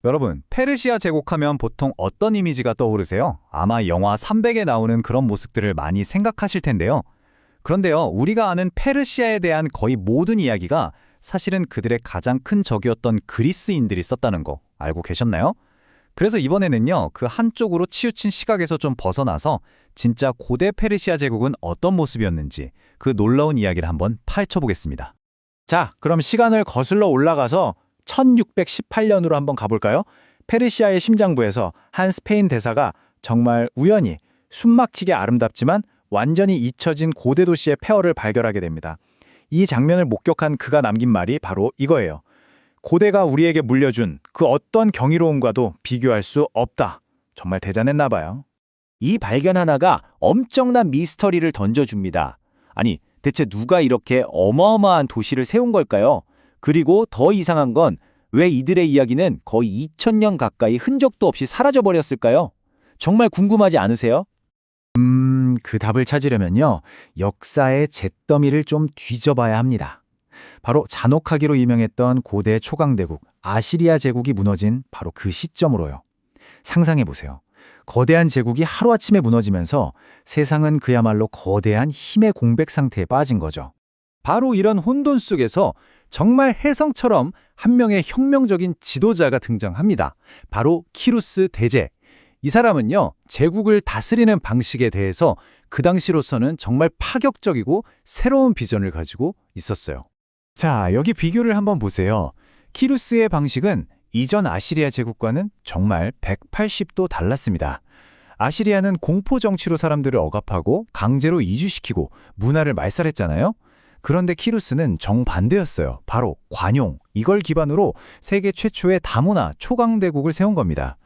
여러분, 페르시아 제국하면 보통 어떤 이미지가 떠오르세요? 아마 영화 300에 나오는 그런 모습들을 많이 생각하실 텐데요. 그런데요, 우리가 아는 페르시아에 대한 거의 모든 이야기가 사실은 그들의 가장 큰 적이었던 그리스인들이 썼다는 거 알고 계셨나요? 그래서 이번에는요, 그 한쪽으로 치우친 시각에서 좀 벗어나서 진짜 고대 페르시아 제국은 어떤 모습이었는지 그 놀라운 이야기를 한번 파헤쳐보겠습니다. 자, 그럼 시간을 거슬러 올라가서 1618년으로 한번 가볼까요? 페르시아의 심장부에서 한 스페인 대사가 정말 우연히 숨막히게 아름답지만 완전히 잊혀진 고대 도시의 폐허를 발견하게 됩니다. 이 장면을 목격한 그가 남긴 말이 바로 이거예요. 고대가 우리에게 물려준 그 어떤 경이로움과도 비교할 수 없다. 정말 대단했나 봐요. 이 발견 하나가 엄청난 미스터리를 던져줍니다. 아니, 대체 누가 이렇게 어마어마한 도시를 세운 걸까요? 그리고 더 이상한 건 왜 이들의 이야기는 거의 2000년 가까이 흔적도 없이 사라져버렸을까요? 정말 궁금하지 않으세요? 그 답을 찾으려면요, 역사의 잿더미를 좀 뒤져봐야 합니다. 바로 잔혹하기로 유명했던 고대 초강대국 아시리아 제국이 무너진 바로 그 시점으로요. 상상해보세요. 거대한 제국이 하루아침에 무너지면서 세상은 그야말로 거대한 힘의 공백 상태에 빠진 거죠. 바로 이런 혼돈 속에서 정말 혜성처럼 한 명의 혁명적인 지도자가 등장합니다. 바로 키루스 대제. 이 사람은요, 제국을 다스리는 방식에 대해서 그 당시로서는 정말 파격적이고 새로운 비전을 가지고 있었어요. 자, 여기 비교를 한번 보세요. 키루스의 방식은 이전 아시리아 제국과는 정말 180도 달랐습니다. 아시리아는 공포 정치로 사람들을 억압하고 강제로 이주시키고 문화를 말살했잖아요. 그런데 키루스는 정반대였어요. 바로 관용, 이걸 기반으로 세계 최초의 다문화 초강대국을 세운 겁니다.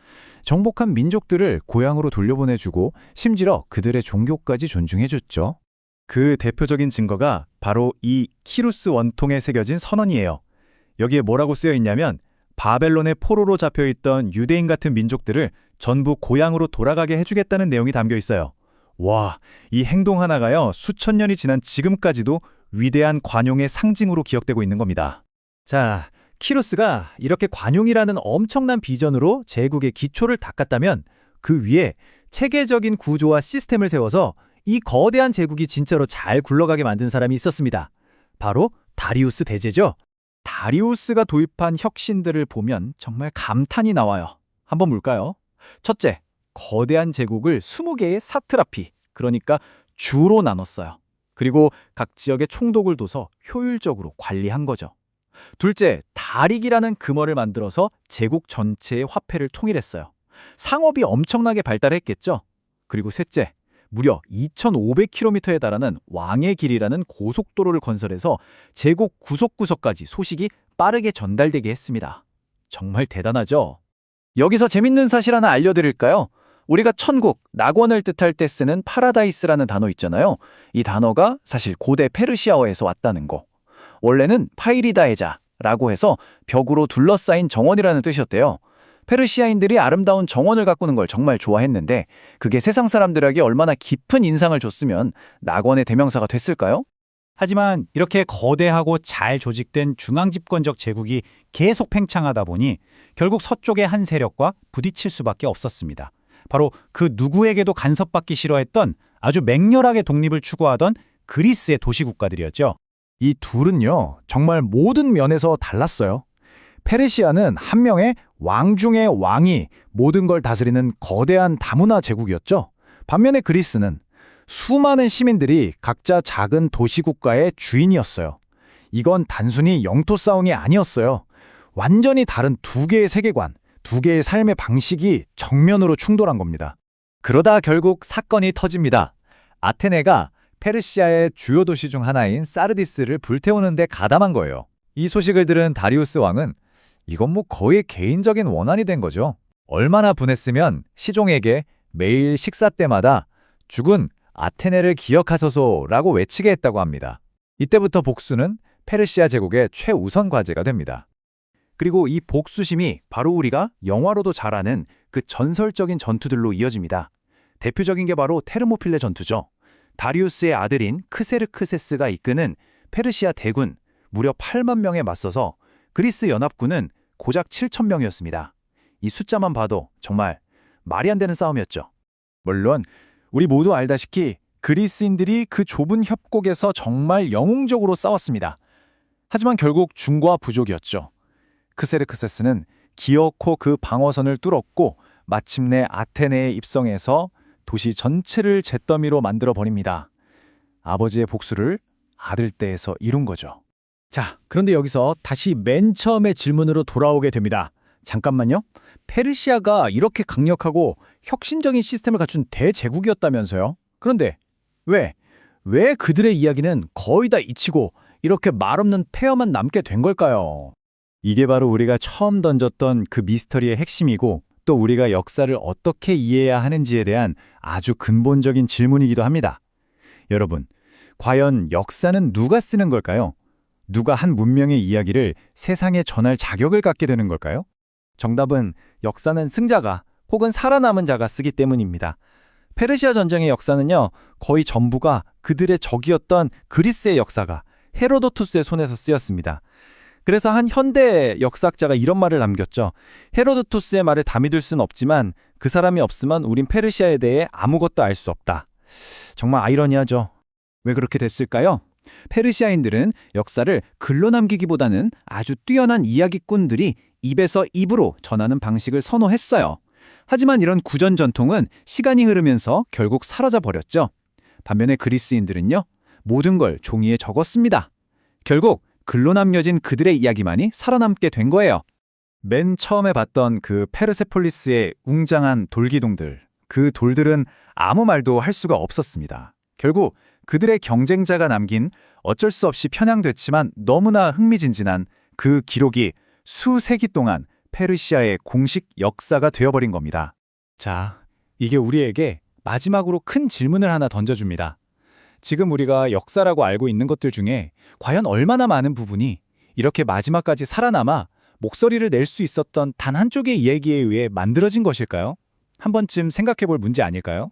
정복한 민족들을 고향으로 돌려보내주고 심지어 그들의 종교까지 존중해줬죠. 그 대표적인 증거가 바로 이 키루스 원통에 새겨진 선언이에요. 여기에 뭐라고 쓰여 있냐면 바벨론의 포로로 잡혀있던 유대인 같은 민족들을 전부 고향으로 돌아가게 해주겠다는 내용이 담겨 있어요. 와, 이 행동 하나가요, 수천 년이 지난 지금까지도 위대한 관용의 상징으로 기억되고 있는 겁니다. 자, 키루스가 이렇게 관용이라는 엄청난 비전으로 제국의 기초를 닦았다면 그 위에 체계적인 구조와 시스템을 세워서 이 거대한 제국이 진짜로 잘 굴러가게 만든 사람이 있었습니다. 바로 다리우스 대제죠. 다리우스가 도입한 혁신들을 보면 정말 감탄이 나와요. 한번 볼까요? 첫째, 거대한 제국을 20개의 사트라피, 그러니까 주로 나눴어요. 그리고 각 지역에 총독을 둬서 효율적으로 관리한 거죠. 둘째, 다릭이라는 금어를 만들어서 제국 전체의 화폐를 통일했어요. 상업이 엄청나게 발달했겠죠. 그리고 셋째, 무려 2500km에 달하는 왕의 길이라는 고속도로를 건설해서 제국 구석구석까지 소식이 빠르게 전달되게 했습니다. 정말 대단하죠? 여기서 재밌는 사실 하나 알려드릴까요? 우리가 천국, 낙원을 뜻할 때 쓰는 파라다이스라는 단어 있잖아요. 이 단어가 사실 고대 페르시아어에서 왔다는 거. 원래는 파이리다에자라고 해서 벽으로 둘러싸인 정원이라는 뜻이었대요. 페르시아인들이 아름다운 정원을 가꾸는 걸 정말 좋아했는데 그게 세상 사람들에게 얼마나 깊은 인상을 줬으면 낙원의 대명사가 됐을까요? 하지만 이렇게 거대하고 잘 조직된 중앙집권적 제국이 계속 팽창하다 보니 결국 서쪽의 한 세력과 부딪힐 수밖에 없었습니다. 바로 그 누구에게도 간섭받기 싫어했던 아주 맹렬하게 독립을 추구하던 그리스의 도시국가들이었죠. 이 둘은요, 정말 모든 면에서 달랐어요. 페르시아는 한 명의 왕 중의 왕이 모든 걸 다스리는 거대한 다문화 제국이었죠. 반면에 그리스는 수많은 시민들이 각자 작은 도시국가의 주인이었어요. 이건 단순히 영토 싸움이 아니었어요. 완전히 다른 두 개의 세계관, 두 개의 삶의 방식이 정면으로 충돌한 겁니다. 그러다 결국 사건이 터집니다. 아테네가 페르시아의 주요 도시 중 하나인 사르디스를 불태우는 데 가담한 거예요. 이 소식을 들은 다리우스 왕은 이건 뭐 거의 개인적인 원한이 된 거죠. 얼마나 분했으면 시종에게 매일 식사 때마다 죽은 아테네를 기억하소서라고 외치게 했다고 합니다. 이때부터 복수는 페르시아 제국의 최우선 과제가 됩니다. 그리고 이 복수심이 바로 우리가 영화로도 잘 아는 그 전설적인 전투들로 이어집니다. 대표적인 게 바로 테르모필레 전투죠. 다리우스의 아들인 크세르크세스가 이끄는 페르시아 대군 무려 8만 명에 맞서서 그리스 연합군은 고작 7천 명이었습니다. 이 숫자만 봐도 정말 말이 안 되는 싸움이었죠. 물론 우리 모두 알다시피 그리스인들이 그 좁은 협곡에서 정말 영웅적으로 싸웠습니다. 하지만 결국 중과 부족이었죠. 크세르크세스는 기어코 그 방어선을 뚫었고 마침내 아테네에 입성해서 도시 전체를 잿더미로 만들어 버립니다. 아버지의 복수를 아들 떼에서 이룬 거죠. 자, 그런데 여기서 다시 맨 처음의 질문으로 돌아오게 됩니다. 잠깐만요. 페르시아가 이렇게 강력하고 혁신적인 시스템을 갖춘 대제국이었다면서요? 그런데 왜 그들의 이야기는 거의 다 잊히고 이렇게 말없는 폐허만 남게 된 걸까요? 이게 바로 우리가 처음 던졌던 그 미스터리의 핵심이고 또 우리가 역사를 어떻게 이해해야 하는지에 대한 아주 근본적인 질문이기도 합니다. 여러분, 과연 역사는 누가 쓰는 걸까요? 누가 한 문명의 이야기를 세상에 전할 자격을 갖게 되는 걸까요? 정답은 역사는 승자가 혹은 살아남은 자가 쓰기 때문입니다. 페르시아 전쟁의 역사는요, 거의 전부가 그들의 적이었던 그리스의 역사가 헤로도투스의 손에서 쓰였습니다. 그래서 한 현대 역사학자가 이런 말을 남겼죠. 헤로도투스의 말을 다 믿을 수는 없지만 그 사람이 없으면 우린 페르시아에 대해 아무것도 알 수 없다. 정말 아이러니하죠. 왜 그렇게 됐을까요? 페르시아인들은 역사를 글로 남기기보다는 아주 뛰어난 이야기꾼들이 입에서 입으로 전하는 방식을 선호했어요. 하지만 이런 구전 전통은 시간이 흐르면서 결국 사라져 버렸죠. 반면에 그리스인들은요, 모든 걸 종이에 적었습니다. 결국 글로 남겨진 그들의 이야기만이 살아남게 된 거예요. 맨 처음에 봤던 그 페르세폴리스의 웅장한 돌기둥들, 그 돌들은 아무 말도 할 수가 없었습니다. 결국 그들의 경쟁자가 남긴 어쩔 수 없이 편향됐지만 너무나 흥미진진한 그 기록이 수세기 동안 페르시아의 공식 역사가 되어버린 겁니다. 자, 이게 우리에게 마지막으로 큰 질문을 하나 던져줍니다. 지금 우리가 역사라고 알고 있는 것들 중에 과연 얼마나 많은 부분이 이렇게 마지막까지 살아남아 목소리를 낼 수 있었던 단 한쪽의 이야기에 의해 만들어진 것일까요? 한 번쯤 생각해 볼 문제 아닐까요?